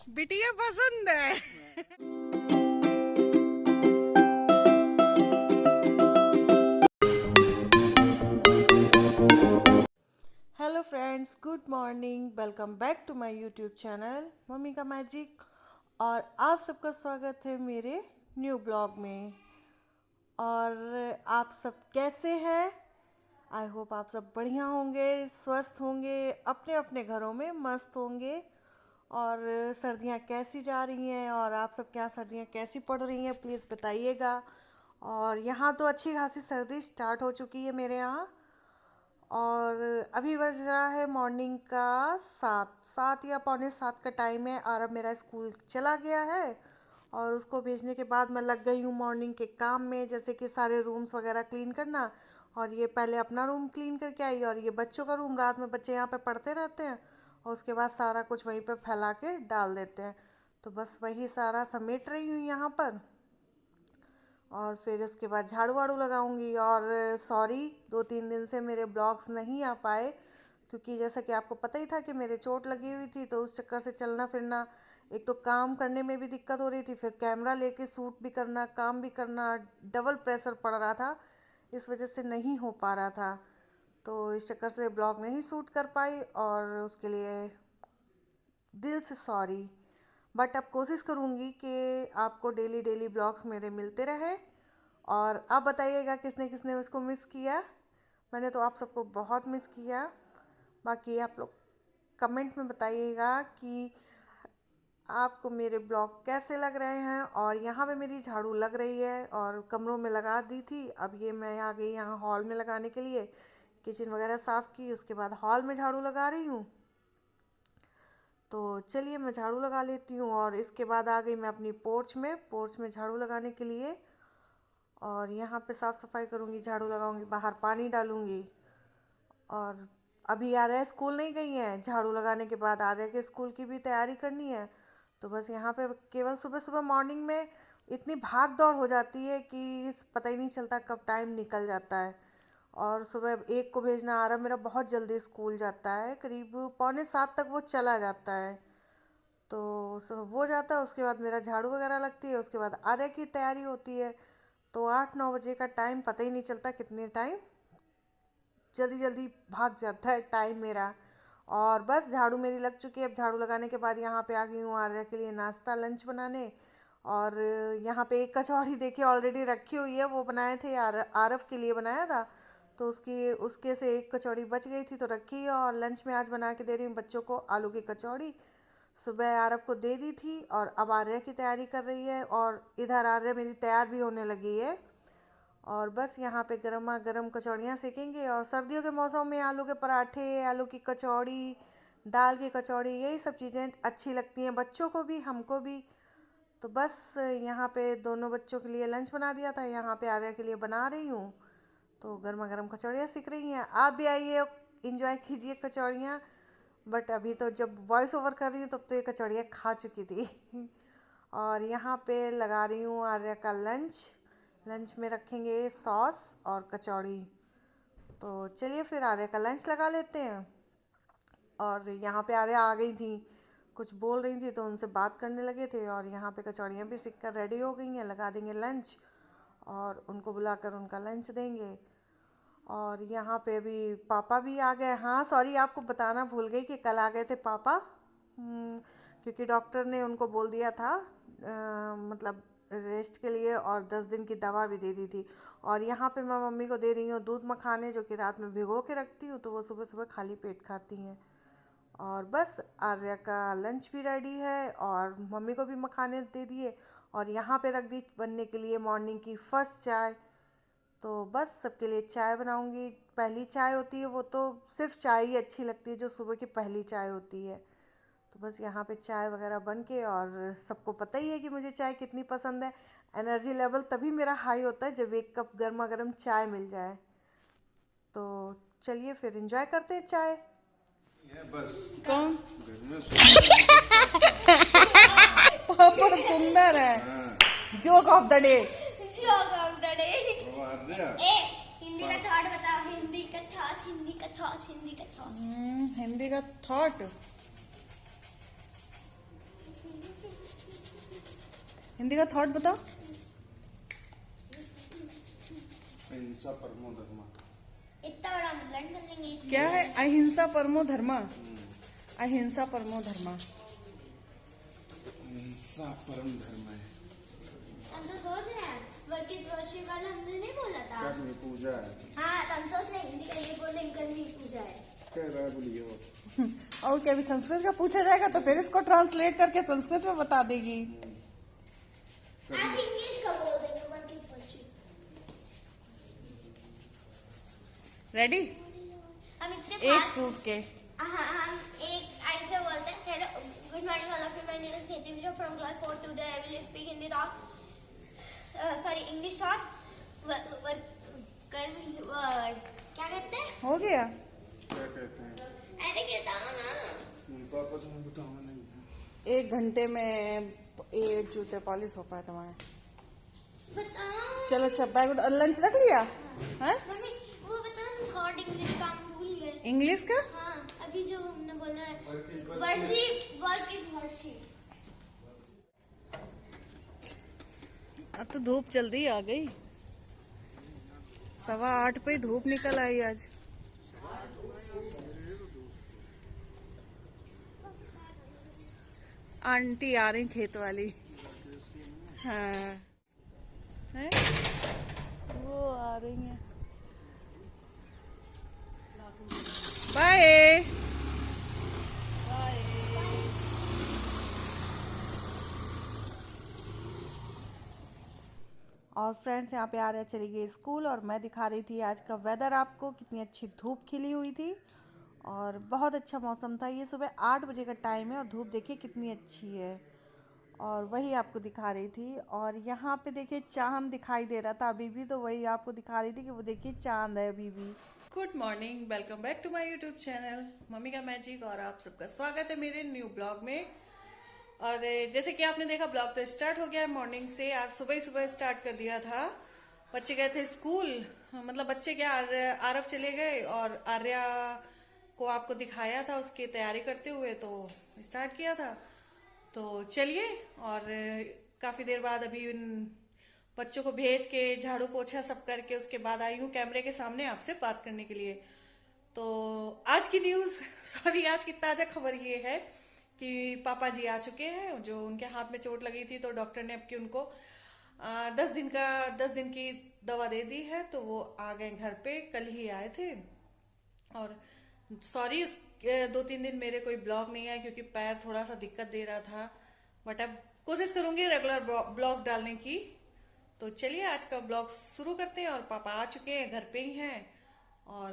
बिटिया पसंद है। Hello friends, good morning. Welcome back to my YouTube channel mummy का मैजिक। और आप सबका स्वागत है मेरे न्यू ब्लॉग में। और आप सब कैसे हैं? आई होप आप सब बढ़िया होंगे, स्वस्थ होंगे, अपने अपने घरों में मस्त होंगे। और सर्दियाँ कैसी जा रही हैं और आप सब क्या सर्दियाँ कैसी पड़ रही हैं, प्लीज़ बताइएगा। और यहाँ तो अच्छी खासी सर्दी स्टार्ट हो चुकी है मेरे यहाँ। और अभी बज रहा है मॉर्निंग का 7 या पौने 7 का टाइम है। और अब मेरा स्कूल चला गया है और उसको भेजने के बाद मैं लग गई हूँ मॉर्निंग के काम में, जैसे कि सारे रूम्स वगैरह क्लीन करना। और ये पहले अपना रूम क्लीन करके आई और ये बच्चों का रूम, रात में बच्चे यहाँ पे पढ़ते रहते हैं और उसके बाद सारा कुछ वहीं पे फैला के डाल देते हैं। तो बस वही सारा समेट रही हूँ यहाँ पर। और फिर उसके बाद झाड़ू वाड़ू लगाऊंगी। और सॉरी, 2-3 दिन से मेरे ब्लॉग्स नहीं आ पाए, क्योंकि जैसा कि आपको पता ही था कि मेरे चोट लगी हुई थी, तो उस चक्कर से चलना फिरना, एक तो काम करने में भी दिक्कत हो रही थी, फिर कैमरा लेके शूट भी करना, काम भी करना, डबल प्रेशर पड़ रहा था। इस वजह से नहीं हो पा रहा था, तो इस चक्कर से ब्लॉग नहीं शूट कर पाई और उसके लिए दिल से सॉरी। बट अब कोशिश करूँगी कि आपको डेली डेली ब्लॉग्स मेरे मिलते रहे। और आप बताइएगा किसने किसने उसको मिस किया। मैंने तो आप सबको बहुत मिस किया। बाकी आप लोग कमेंट्स में बताइएगा कि आपको मेरे ब्लॉग कैसे लग रहे हैं। और यहाँ पे मेरी झाड़ू लग रही है और कमरों में लगा दी थी, अब ये मैं आ गई यहाँ हॉल में लगाने के लिए। किचन वगैरह साफ़ की, उसके बाद हॉल में झाड़ू लगा रही हूँ। तो चलिए मैं झाड़ू लगा लेती हूँ और इसके बाद आ गई मैं अपनी पोर्च में झाड़ू लगाने के लिए। और यहाँ पे साफ़ सफाई करूँगी, झाड़ू लगाऊंगी, बाहर पानी डालूँगी। और अभी आर्या स्कूल नहीं गई हैं, झाड़ू लगाने के बाद आर्या के स्कूल की भी तैयारी करनी है। तो बस यहाँ पे केवल सुबह सुबह मॉर्निंग में इतनी भाग दौड़ हो जाती है कि पता ही नहीं चलता कब टाइम निकल जाता है। और सुबह 1 को भेजना, आरव मेरा बहुत जल्दी स्कूल जाता है, करीब पौने 7 तक वो चला जाता है। तो वो जाता है, उसके बाद मेरा झाड़ू वगैरह लगती है, उसके बाद आर्या की तैयारी होती है। तो 8-9 बजे का टाइम पता ही नहीं चलता, कितने टाइम जल्दी जल्दी भाग जाता है टाइम मेरा। और बस झाड़ू मेरी लग चुकी है। अब झाड़ू लगाने के बाद यहाँ पे आ गई हूँ आर्या के लिए नाश्ता लंच बनाने। और यहाँ पे एक कचौड़ी देखिए ऑलरेडी रखी हुई है, वो बनाए थे यार, आरव के लिए बनाया था। तो उसके से एक कचौड़ी बच गई थी तो रखी है। और लंच में आज बना के दे रही हूँ बच्चों को आलू की कचौड़ी। सुबह आरव को दे दी थी और अब आर्या की तैयारी कर रही है। और इधर आर्या मेरी तैयार भी होने लगी है। और बस यहाँ पे गर्मा गर्म कचौड़ियाँ सेकेंगे। और सर्दियों के मौसम में आलू के पराठे, आलू की कचौड़ी, दाल की कचौड़ी, यही सब चीज़ें अच्छी लगती हैं बच्चों को भी, हमको भी। तो बस यहाँ पे दोनों बच्चों के लिए लंच बना दिया था, यहाँ पे आर्या के लिए बना रही हूँ। तो गर्मा गर्म कचौड़ियाँ सीख रही हैं, आप भी आइए इंजॉय कीजिए कचौड़ियाँ। बट अभी तो जब वॉइस ओवर कर रही हूँ तब तो ये कचौड़ियाँ खा चुकी थी। और यहाँ पे लगा रही हूँ आर्या का लंच। लंच में रखेंगे सॉस और कचौड़ी। तो चलिए फिर आर्या का लंच लगा लेते हैं। और यहाँ पे आर्या आ गई थी, कुछ बोल रही थी तो उनसे बात करने लगे थे। और यहाँ पे कचौड़ियाँ भी सीख कर रेडी हो गई हैं, लगा देंगे लंच और उनको बुलाकर उनका लंच देंगे। और यहाँ पे अभी पापा भी आ गए। हाँ सॉरी, आपको बताना भूल गई कि कल आ गए थे पापा। क्योंकि डॉक्टर ने उनको बोल दिया था मतलब रेस्ट के लिए, और 10 दिन की दवा भी दे दी थी। और यहाँ पे मैं मम्मी को दे रही हूँ दूध मखाने, जो कि रात में भिगो के रखती हूँ तो वो सुबह सुबह खाली पेट खाती हैं। और बस आर्या का लंच भी रेडी है और मम्मी को भी मखाने दे दिए। और यहाँ पे रख दी बनने के लिए मॉर्निंग की फर्स्ट चाय। तो बस सबके लिए चाय बनाऊंगी। पहली चाय होती है वो तो सिर्फ चाय ही अच्छी लगती है, जो सुबह की पहली चाय होती है। तो बस यहाँ पे चाय वगैरह बन के, और सबको पता ही है कि मुझे चाय कितनी पसंद है। एनर्जी लेवल तभी मेरा हाई होता है जब 1 कप गर्मा गर्म चाय मिल जाए। तो चलिए फिर एंजॉय करते हैं चाय। बस कौन? घर में पापा सुंदर है। Joke of the day. Joke of the day. सोना हिंदी का थॉट बताओ, हिंदी का थॉट, हिंदी का थॉट, हिंदी का थॉट। हिंदी का थॉट। हिंदी का थॉट बताओ। अहिंसा परमो धर्म। इतना बड़ा लर्न कर लेंगे एक क्या है अहिंसा परमो धर्मा? अहिंसा परमो धर्मा। अहिंसा परम धर्म है। हम तो सोच रहे हैं वर्क इज वर्शिप वाला हमने नहीं बोला था। कर्म पूजा है। हाँ तो हम सोच रहे हैं हिंदी का ये बोल देंगे कर्म ही पूजा है। कह रहा है बोलियो। और क्या, भी संस्कृत का पूछा जाएगा तो फिर इसको ट्रांसलेट करके संस्कृत में बता देगी। आप इंग्लिश का बोल देंगे वर्क इज वर्शिप। रेडी? हम इतने एक फास्ट सूज के। हाँ हम एक ऐसे बोलते हैं hello good morning all of you my name is Nitin from class 4 today I will speak Hindi talk sorry English talk कर्म वर्ड क्या कहते हैं? हो गया। क्या कहते हैं? अरे कहता हूँ ना उनका कुछ नहीं बताऊंगा नहीं। 1 घंटे में ये जूते पॉलिश हो पाए तुम्हारे। बताओ। चलो अच्छा, बैग लंच रख लिया है? मम्मी वो बताओ थर्ड इंग्लिश का हम भूल गए। इंग्लिश का हाँ अभी जो हमने बोला है वर्शिप वर्क इज वर्शिप। अब तो धूप जल्दी आ गई। 7:15 पे ही धूप निकल आई आज। आंटी आ रही खेत वाली। हाँ है? वो आ रही है। बाय। और फ्रेंड्स यहाँ पे आ रहे चली गई स्कूल और मैं दिखा रही थी आज का वेदर आपको। कितनी अच्छी धूप खिली हुई थी और बहुत अच्छा मौसम था। ये सुबह 8 बजे का टाइम है और धूप देखिए कितनी अच्छी है और वही आपको दिखा रही थी। और यहाँ पे देखिए चांद दिखाई दे रहा था अभी भी, तो वही आपको दिखा रही थी कि वो देखिए चांद है अभी भी। Good morning, welcome back to my YouTube channel mummy का मैजिक और आप सबका स्वागत है मेरे न्यू ब्लॉग में। और जैसे कि आपने देखा ब्लॉग तो स्टार्ट हो गया है मॉर्निंग से। आज सुबह ही सुबह स्टार्ट कर दिया था। बच्चे गए थे स्कूल, मतलब बच्चे क्या आरव चले गए और आर्या को आपको दिखाया था उसकी तैयारी करते हुए, तो स्टार्ट किया था। तो चलिए, और काफ़ी देर बाद अभी उन बच्चों को भेज के झाड़ू पोछा सब करके उसके बाद आई हूँ कैमरे के सामने आपसे बात करने के लिए। तो आज की न्यूज़ आज की ताज़ा खबर ये है कि पापा जी आ चुके हैं। जो उनके हाथ में चोट लगी थी तो डॉक्टर ने अब कि उनको 10 दिन की दवा दे दी है, तो वो आ गए घर पे। कल ही आए थे। और सॉरी 2-3 दिन मेरे कोई ब्लॉग नहीं आया क्योंकि पैर थोड़ा सा दिक्कत दे रहा था, बट अब कोशिश करूंगी रेगुलर ब्लॉग डालने की। तो चलिए आज का ब्लॉग शुरू करते हैं। और पापा आ चुके हैं, घर पे ही हैं और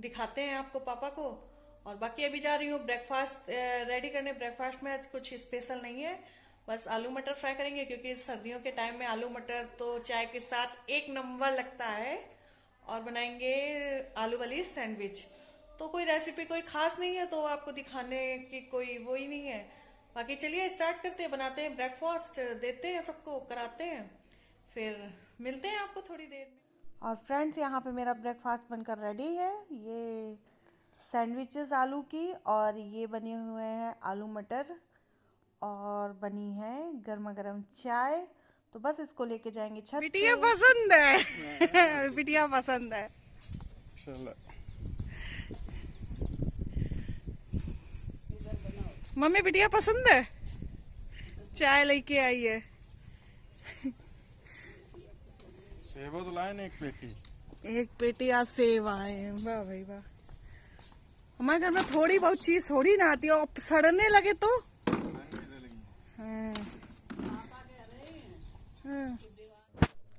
दिखाते हैं आपको पापा को। और बाकी अभी जा रही हूँ ब्रेकफास्ट रेडी करने। ब्रेकफास्ट में आज कुछ स्पेशल नहीं है, बस आलू मटर फ्राई करेंगे क्योंकि सर्दियों के टाइम में आलू मटर तो चाय के साथ एक नंबर लगता है। और बनाएंगे आलू वाली सैंडविच। तो कोई रेसिपी कोई खास नहीं है, तो आपको दिखाने की कोई वो ही नहीं है। बाकी चलिए स्टार्ट करते हैं, बनाते हैं ब्रेकफास्ट, देते हैं सबको, कराते हैं, फिर मिलते हैं आपको थोड़ी देर में। और फ्रेंड्स यहाँ पे मेरा ब्रेकफास्ट बनकर रेडी है। ये सैंडविचेस आलू की, और ये बने हुए हैं आलू मटर, और बनी है गर्मा गर्म चाय। तो बस इसको लेके जाएंगे छत पे। बिटिया पसंद है बिटिया पसंद है। चलो मम्मी बिटिया पसंद है, चाय लेके आई है। सेब तो लाए ना एक पेटी आज सेब आए हैं। वाह भाई वाह। हमारे घर में थोड़ी बहुत चीज थोड़ी ना आती है, और सड़ने लगे तो हाँ। हाँ।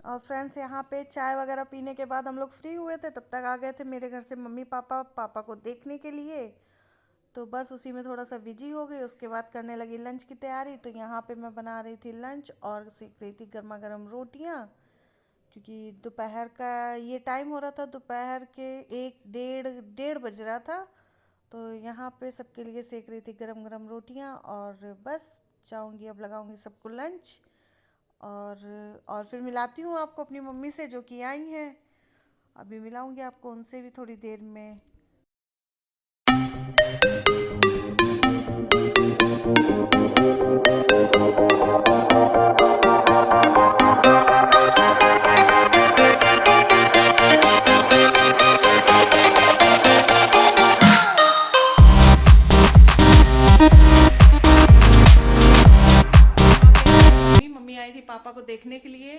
और फ्रेंड्स यहाँ पे चाय वगैरह पीने के बाद हम लोग फ्री हुए थे, तब तक आ गए थे मेरे घर से मम्मी पापा को देखने के लिए। तो बस उसी में थोड़ा सा बिजी हो गई। उसके बाद करने लगी लंच की तैयारी। तो यहाँ पे मैं बना रही थी लंच और सेक रही थी गर्मा गर्म रोटियाँ, क्योंकि दोपहर का ये टाइम हो रहा था, दोपहर के 1 डेढ़ बज रहा था। तो यहाँ पे सबके लिए सेक रही थी गरम गरम रोटियाँ। और बस जाऊँगी अब लगाऊँगी सबको लंच, और फिर मिलाती हूँ आपको अपनी मम्मी से जो कि आई हैं। अभी मिलाऊँगी आपको उनसे भी थोड़ी देर में। पापा को देखने के लिए।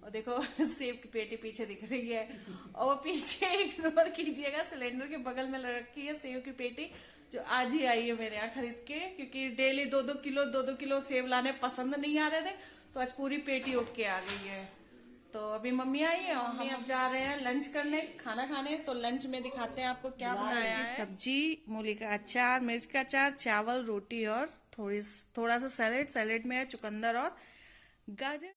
और देखो सेब की पेटी पीछे दिख रही है, और वो पीछे इग्नोर कीजिएगा, सिलेंडर के बगल में रखी है सेब की पेटी, जो आज ही आई है मेरे यहाँ खरीद के, क्योंकि डेली 2-2 किलो सेब लाने पसंद नहीं आ रहे थे, तो आज पूरी पेटी उठ के आ गई है। तो अभी मम्मी आई है और हम अब जा रहे हैं लंच करने, खाना खाने। तो लंच में दिखाते हैं आपको क्या बनाया है। सब्जी, मूली का अचार, मिर्च का अचार, चावल, रोटी और थोड़ा सा सैलेड। सैलेड में है चुकंदर और गाजर।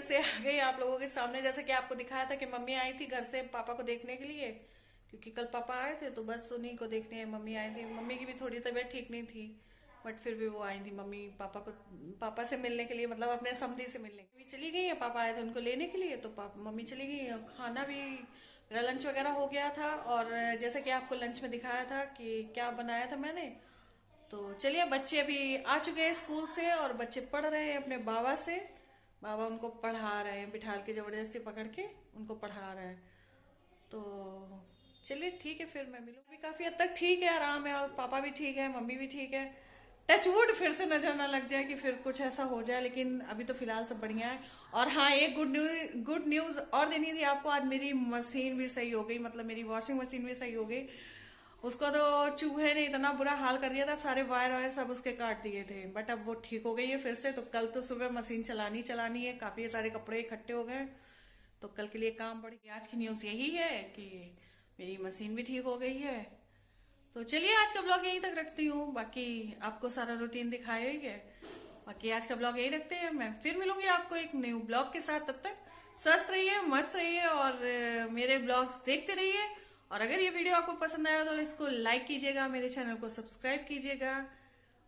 से आ गई आप लोगों के सामने। जैसे कि आपको दिखाया था कि मम्मी आई थी घर से पापा को देखने के लिए, क्योंकि कल पापा आए थे, तो बस उन्हीं को देखने मम्मी आई थी। मम्मी की भी थोड़ी तबीयत ठीक नहीं थी, बट फिर भी वो आई थी मम्मी पापा से मिलने के लिए, मतलब अपने समधी से मिलने के लिए चली गई है। पापा आए थे उनको लेने के लिए, तो मम्मी चली गई। खाना भी मेरा लंच वगैरह हो गया था, और जैसे कि आपको लंच में दिखाया था कि क्या बनाया था मैंने। तो चलिए, बच्चे अभी आ चुके हैं स्कूल से, और बच्चे पढ़ रहे हैं अपने बाबा से। बाबा उनको पढ़ा रहे हैं, बिठाल के जबरदस्ती पकड़ के उनको पढ़ा रहे हैं। तो चलिए ठीक है, फिर मैं मिलूँ। अभी काफ़ी हद तक ठीक है, आराम है, और पापा भी ठीक है, मम्मी भी ठीक है। टचवुड फिर से नजर ना लग जाए कि फिर कुछ ऐसा हो जाए, लेकिन अभी तो फिलहाल सब बढ़िया है। और हाँ, एक गुड न्यूज़ और देनी थी आपको। आज मेरी मशीन भी सही हो गई, मतलब मेरी वॉशिंग मशीन भी सही हो गई। उसको तो चूहे ने इतना बुरा हाल कर दिया था, सारे वायर सब उसके काट दिए थे, बट अब वो ठीक हो गई है फिर से। तो कल तो सुबह मशीन चलानी है, काफ़ी सारे कपड़े इकट्ठे हो गए, तो कल के लिए काम बढ़ गया। आज की न्यूज़ यही है कि मेरी मशीन भी ठीक हो गई है। तो चलिए, आज का ब्लॉग यहीं तक रखती हूँ, बाकी आपको सारा रूटीन दिखाया ही है। बाकी आज का ब्लॉग यही रखते हैं, मैं फिर मिलूंगी आपको एक न्यू ब्लॉग के साथ। तब तक स्वस्थ रहिए, मस्त रहिए, और मेरे ब्लॉग्स देखते रहिए। और अगर ये वीडियो आपको पसंद आया तो इसको लाइक कीजिएगा, मेरे चैनल को सब्सक्राइब कीजिएगा,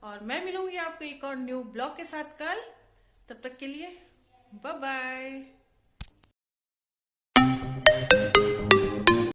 और मैं मिलूंगी आपको एक और न्यू ब्लॉग के साथ कल। तब तक के लिए बाय बाय।